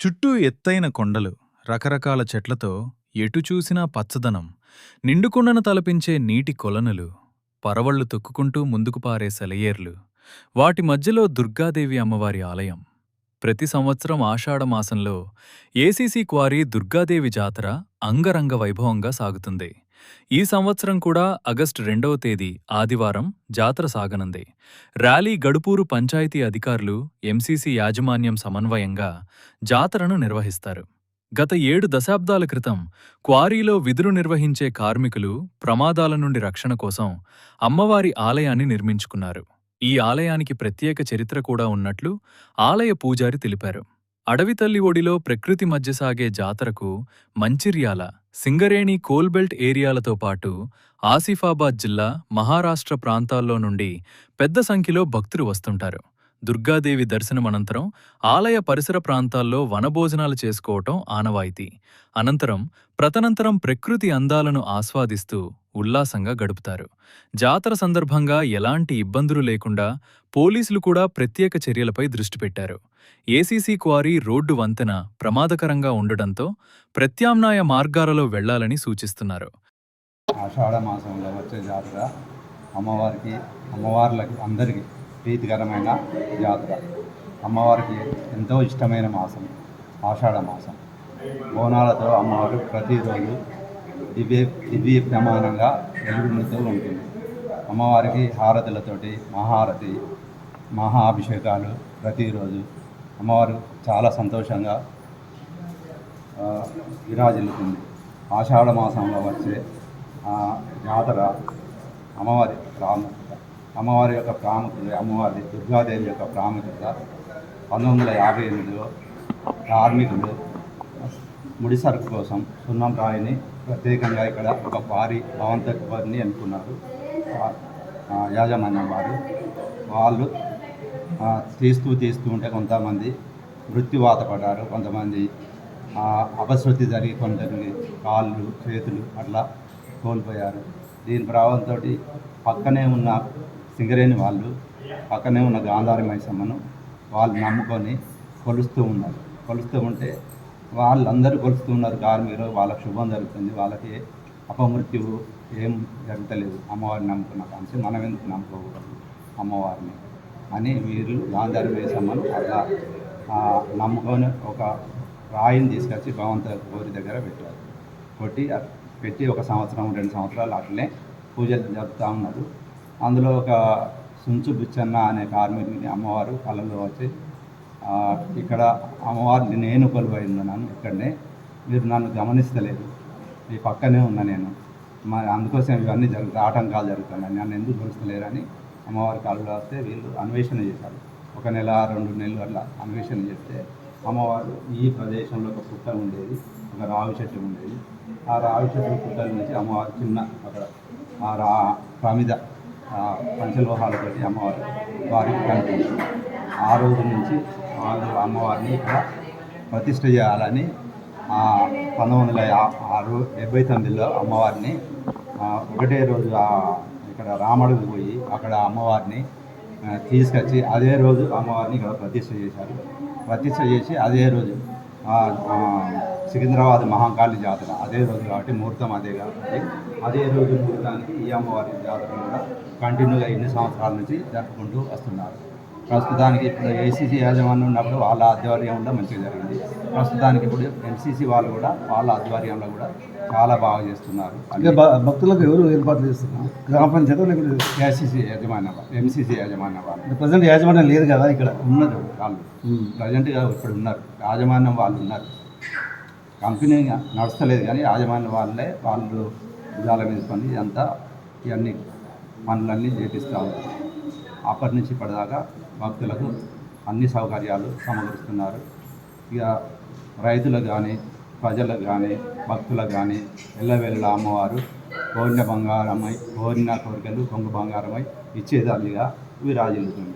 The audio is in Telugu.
చుట్టూ ఎత్తైన కొండలు, రకరకాల చెట్లతో ఎటు చూసినా పచ్చదనం, నిండుకొండను తలపించే నీటి కొలనులు, పరవళ్లు తొక్కుకుంటూ ముందుకు పారే సెలయేర్లు, వాటి మధ్యలో దుర్గాదేవి అమ్మవారి ఆలయం. ప్రతి సంవత్సరం ఆషాఢమాసంలో ఏసీసీ క్వారీ దుర్గాదేవి జాతర అంగరంగ వైభవంగా సాగుతుంది. ఈ సంవత్సరం కూడా ఆగస్టు 2వ తేదీ ఆదివారం జాతర సాగనుంది. ర్యాలీ గడుపూరు పంచాయతీ అధికారులు, ఎంసీసీ యాజమాన్యం సమన్వయంగా జాతరను నిర్వహిస్తారు. గత 7 దశాబ్దాల క్రితం క్వారీలో విధులు నిర్వహించే కార్మికులు ప్రమాదాల నుండి రక్షణ కోసం అమ్మవారి ఆలయాన్ని నిర్మించుకున్నారు. ఈ ఆలయానికి ప్రత్యేక చరిత్ర కూడా ఉన్నట్లు ఆలయ పూజారి తెలిపారు. అడవి తల్లి ఒడిలో ప్రకృతి మధ్య సాగే జాతరకు మంచిర్యాల, సింగరేణి కోల్బెల్ట్ ఏరియాలతో పాటు ఆసిఫాబాద్ జిల్లా, మహారాష్ట్ర ప్రాంతాల్లో నుండి పెద్ద సంఖ్యలో భక్తులు వస్తుంటారు. దుర్గాదేవి దర్శనం అనంతరం ఆలయ పరిసర ప్రాంతాల్లో వనభోజనాలు చేసుకోవటం ఆనవాయితీ. ప్రతనంతరం ప్రకృతి అందాలను ఆస్వాదిస్తూ ఉల్లాసంగా గడుపుతారు. జాతర సందర్భంగా ఎలాంటి ఇబ్బందులు లేకుండా పోలీసులు కూడా ప్రత్యేక చర్యలపై దృష్టి పెట్టారు. ఏసీసీ క్వారీ రోడ్డు వంతెన ప్రమాదకరంగా ఉండడంతో ప్రత్యామ్నాయ మార్గాలలో వెళ్లాలని సూచిస్తున్నారు. ఆషాఢ మాసంలో వచ్చే జాతర అమ్మవార్లకి అందరికీ ప్రీతికరమైన జాతర. అమ్మవారికి ఎంతో ఇష్టమైన మాసం ఆషాఢ మాసం. బోనాలతో అమ్మవారు ప్రతిరోజు దివ్య ప్రమాణంగా వెలుగుతూ ఉంటుంది. అమ్మవారికి హారతులతోటి మహారతి, మహాభిషేకాలు ప్రతిరోజు. అమ్మవారు చాలా సంతోషంగా విరాజిల్లుతుంది. ఆషాఢ మాసంలో వచ్చే జాతర అమ్మవారి ప్రాముఖ్యత. అమ్మవారి యొక్క ప్రాముఖ్యత, అమ్మవారి దుర్గాదేవి యొక్క ప్రాముఖ్యత 1958లో కార్మికులు ముడి సరుకు కోసం సున్నం రాయిని ప్రత్యేకంగా ఇక్కడ ఒక భారీ భవంతిని అనుకున్నారు. యాజమాన్యం వాళ్ళు తీస్తూ ఉంటే కొంతమంది మృత్యువాత పడ్డారు, కొంతమంది అపశృతి జరిగి కొందరికి కాళ్ళు చేతులు అట్లా కోల్పోయారు. దీని ప్రభావంతో పక్కనే ఉన్న సింగరేణి వాళ్ళు, పక్కనే ఉన్న గాంధారి మైసమ్మను వాళ్ళు నమ్ముకొని కొలుస్తూ ఉంటే వాళ్ళందరూ కొలుస్తూ ఉన్నారు. కార్మికులు వాళ్ళకి శుభం జరుగుతుంది, వాళ్ళకి అపమృత్యువు ఏం జరగలేదు. అమ్మవారిని నమ్ముకున్న కానీ మనం ఎందుకు నమ్ముకోకూడదు అమ్మవారిని అని వీరు గాంధారి మైసమ్మను అట్లా నమ్ముకొని ఒక రాయిని తీసుకొచ్చి భగవంత గోరి దగ్గర పెట్టి 1 సంవత్సరం 2 సంవత్సరాలు అట్లనే పూజలు జరుపుతూ ఉన్నారు. అందులో ఒక సుంచు బుచ్చన్న అనే కార్మికుని అమ్మవారు కళలో వచ్చి, ఇక్కడ అమ్మవారిని నేను కొలువైందన్నాను, ఇక్కడనే మీరు నన్ను గమనిస్తలేదు, ఈ పక్కనే ఉన్నా నేను, మరి అందుకోసం ఇవన్నీ ఆటంకాలు జరుగుతున్నాయి, నన్ను ఎందుకు కొలుస్తలేరని అమ్మవారి కళలో వస్తే వీళ్ళు అన్వేషణ చేశారు. 1 నెల 2 నెలలు అట్లా అన్వేషణ చేస్తే అమ్మవారు ఈ ప్రదేశంలో ఒక పుట్ట ఉండేది, ఒక రావి చెట్టు ఉండేది. ఆ రావి చెట్టు పుట్టల నుంచి అమ్మవారు చిన్న అక్కడ ప్రమిద పంచలోహాలతోటి అమ్మవారు వారికి కనిపించింది. ఆ రోజు నుంచి వాళ్ళు అమ్మవారిని ఇక్కడ ప్రతిష్ఠ చేయాలని 1979లో అమ్మవారిని ఒకటే రోజు ఇక్కడ రామడుగు పోయి అక్కడ అమ్మవారిని తీసుకొచ్చి అదే రోజు అమ్మవారిని ఇక్కడ ప్రతిష్ఠ చేసి అదే రోజు సికింద్రాబాద్ మహాకాళి జాతర అదే రోజు కాబట్టి ముహూర్తం అదే కాబట్టి అదే రోజు ముహూర్తానికి ఈ అమ్మవారి జాతర కూడా కంటిన్యూగా ఎన్ని సంవత్సరాల నుంచి జరుపుకుంటూ వస్తున్నారు. ప్రస్తుతానికి ఇప్పుడు ఏసీసీ యాజమాన్యం ఉన్నప్పుడు వాళ్ళ ఆధ్వర్యంలో మంచిగా జరిగింది. ప్రస్తుతానికి ఇప్పుడు ఎన్సీసీ వాళ్ళు కూడా వాళ్ళ ఆధ్వర్యంలో కూడా చాలా బాగా చేస్తున్నారు. భక్తులకు ఎవరు ఏర్పాట్లు చేస్తున్నారు? గ్రామ పంచాయతీ లేకపోతే ఏసీసీ యాజమాన్యం వాళ్ళు, ఎంసీసీ యాజమాన్యం వాళ్ళు. ప్రజెంట్ యాజమాన్యం లేదు కదా, ఇక్కడ ఉన్నారు వాళ్ళు, ప్రజెంట్గా ఇప్పుడు ఉన్నారు, యాజమాన్యం వాళ్ళు ఉన్నారు. కంపెనీ నడుస్తలేదు కానీ యాజమాన్యం వాళ్ళు భుజాల మీద ఇదంతా ఇవన్నీ పనులన్నీ చేపిస్తూ ఉంటారు. అప్పటి నుంచి ఇప్పటిదాకా భక్తులకు అన్ని సౌకర్యాలు సమకూరుస్తున్నారు. ఇక రైతులకు కానీ ప్రజలకు కానీ భక్తులకు కానీ ఎల్లవేళ అమ్మవారు కోరిన కోరికలు కొంగు బంగారమై ఇచ్చేదానిగా విరాజిల్లుతుంది.